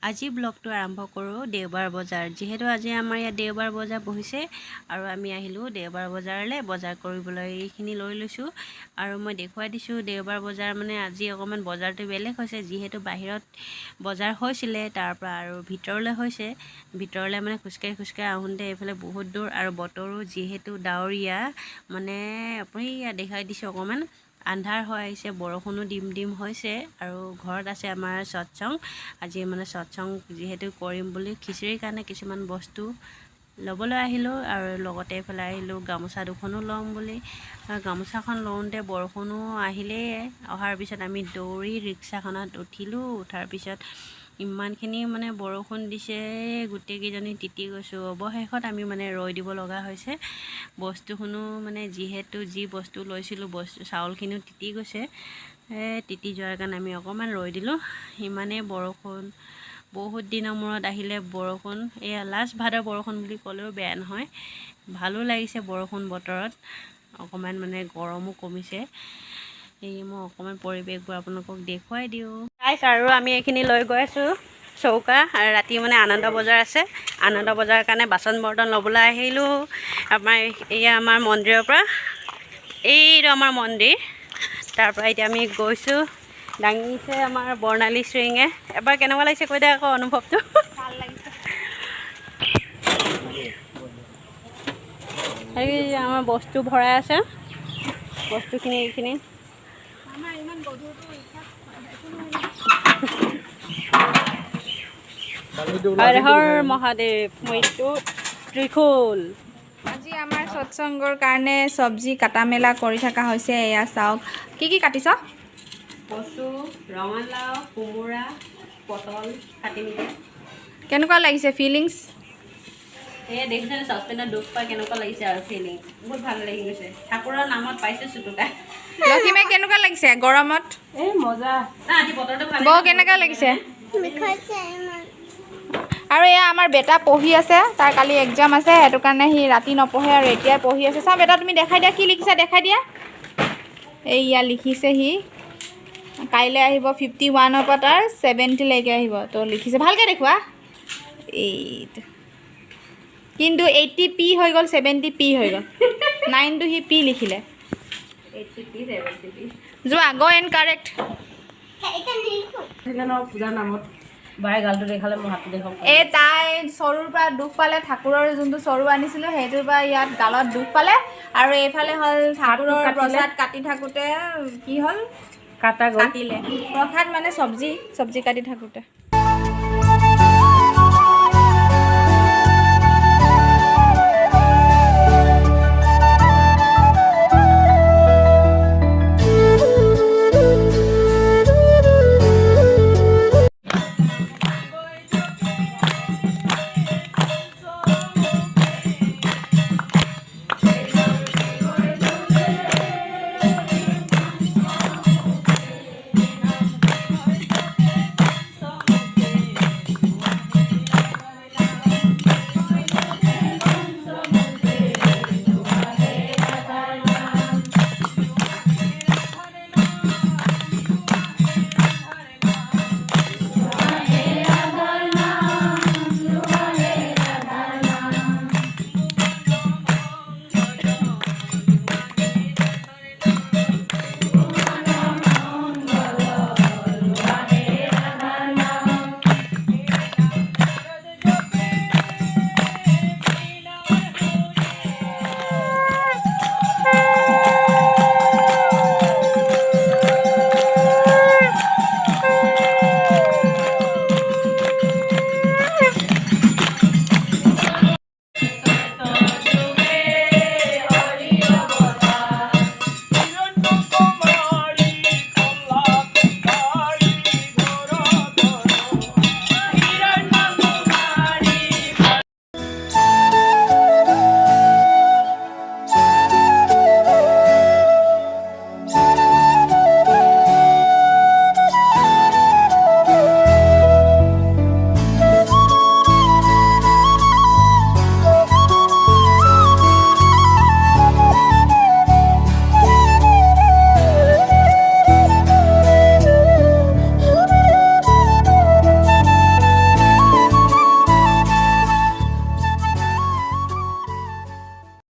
আজি ব্লগটো আৰম্ভ কৰোঁ দেওবাৰ বজাৰ। যিহেতু আজি আমাৰ ইয়াত দেওবাৰ বজাৰ বহিছে আৰু আমি আহিলোঁ দেওবাৰ বজাৰলৈ বজাৰ কৰিবলৈ। এইখিনি লৈ লৈছোঁ আৰু মই দেখুৱাই দিছোঁ দেওবাৰ বজাৰ মানে আজি অকণমান বজাৰটো বেলেগ হৈছে। যিহেতু বাহিৰত বজাৰ হৈছিলে তাৰপৰা আৰু ভিতৰলৈ হৈছে। ভিতৰলৈ মানে খোজকাঢ়ি আহোঁতে এইফালে বহুত দূৰ আৰু বতৰো যিহেতু ডাৱৰীয়া, মানে আপুনি ইয়াত দেখাই দিছোঁ অকণমান আন্ধাৰ হৈ আহিছে, বৰষুণো দিম হৈছে আৰু ঘৰত আছে আমাৰ satsang। আজি মানে satsang যিহেতু কৰিম বুলি খিচিৰিৰ কাৰণে কিছুমান বস্তু ল'বলৈ আহিলোঁ আৰু লগতে এইফালে আহিলোঁ গামোচা দুখনো ল'ম বুলি। গামোচাখন লওঁতে বৰষুণো আহিলেই, অহাৰ পিছত আমি দৌৰি ৰিক্সাখনত উঠিলোঁ। উঠাৰ পিছত ইমানখিনি মানে বৰষুণ দিছে, গোটেইকেইজনী তিতি গৈছোঁ। অৱশেষত আমি মানে ৰৈ দিব লগা হৈছে। বস্তুখনো মানে যিহেতু যি বস্তু লৈছিলোঁ চাউলখিনিও তিতি গৈছে, তিতি যোৱাৰ কাৰণে আমি অকণমান ৰৈ দিলোঁ। ইমানেই বৰষুণ, বহুত দিনৰ মূৰত আহিলে বৰষুণ। এয়া লাষ্ট ভাদৰ বৰষুণ বুলি ক'লেও বেয়া নহয়। ভালো লাগিছে বৰষুণ বতৰত, অকণমান মানে গৰমো কমিছে। এই মই অকণমান পৰিৱেশবোৰ আপোনালোকক দেখুৱাই দিওঁ আৰু আমি এইখিনি লৈ গৈ আছোঁ চৌকা। আৰু ৰাতি মানে আনন্দ বজাৰ আছে, আনন্দ বজাৰৰ কাৰণে বাচন বৰ্তন ল'বলৈ আহিলোঁ। এয়া আমাৰ মন্দিৰৰ পৰা, এইটো আমাৰ মন্দিৰ, তাৰপৰা এতিয়া আমি গৈছোঁ। দাঙিছে আমাৰ বৰ্ণালী শ্ৰীঙে। এবাৰ কেনেকুৱা লাগিছে কৈ দে আকৌ অনুভৱটো। ভাল লাগিছে। এই আমাৰ বস্তু ভৰাই আছে, বস্তুখিনি এইখিনি হৰ হৰ মহাদেৱ মৃত্যু ত্ৰিশূল। আজি আমাৰ সৎসংগৰ কাৰণে চব্জি কাটা মেলা কৰি থকা হৈছে। এয়া চাওক কি কি কাটিছ? কচু, ৰঙালাও, কোমোৰা, পটল কাটি মেলি। কেনেকুৱা লাগিছে ফিলিংছ? সেয়ে দেখিছেনে চচপেনত দুখ পাই কেনেকুৱা লাগিছে আৰু ফিলিংছ বহুত ভাল লাগি গৈছে। ঠাকুৰৰ নামত পাইছোঁ চুটুকা। লক্ষীমে কেনেকুৱা লাগিছে গৰমত? এই মজা। আজি বতৰটো ভাল। বৌ কেনেকুৱা লাগিছে? আৰু এয়া আমাৰ বেটা পঢ়ি আছে, তাৰ কালি এক্সাম আছে, সেইটো কাৰণে সি ৰাতি নপঢ়ে আৰু এতিয়াই পঢ়ি আছে। চাওঁ বেটা তুমি দেখাই দিয়া কি লিখিছা, দেখাই দিয়া। এইয়া লিখিছে সি কাইলৈ আহিব 51ৰ পৰা তাৰ 70লৈকে আহিব, তো লিখিছে ভালকৈ দেখুৱা। এইটো কিন্তু 80P হৈ গ'ল, 70P হৈ গ'ল। 9টো সি P লিখিলে। 80P 70P যোৱা গ এণ্ড কাৰেক্ট। পূজাৰ নামত বাৰে গালটো দেখালে মোৰ হাতটো দেখাব। এই তাই চৰুৰ পৰা দুখ পালে, ঠাকুৰৰ যোনটো চৰু আনিছিলোঁ সেইটোৰ পৰা ইয়াত গালত দুখ পালে। আৰু এইফালে হ'ল ঠাকুৰৰ প্ৰসাদ কাটি থাকোঁতে কি হ'ল, কাটিলে। প্ৰসাদ মানে চব্জি কাটি থাকোঁতে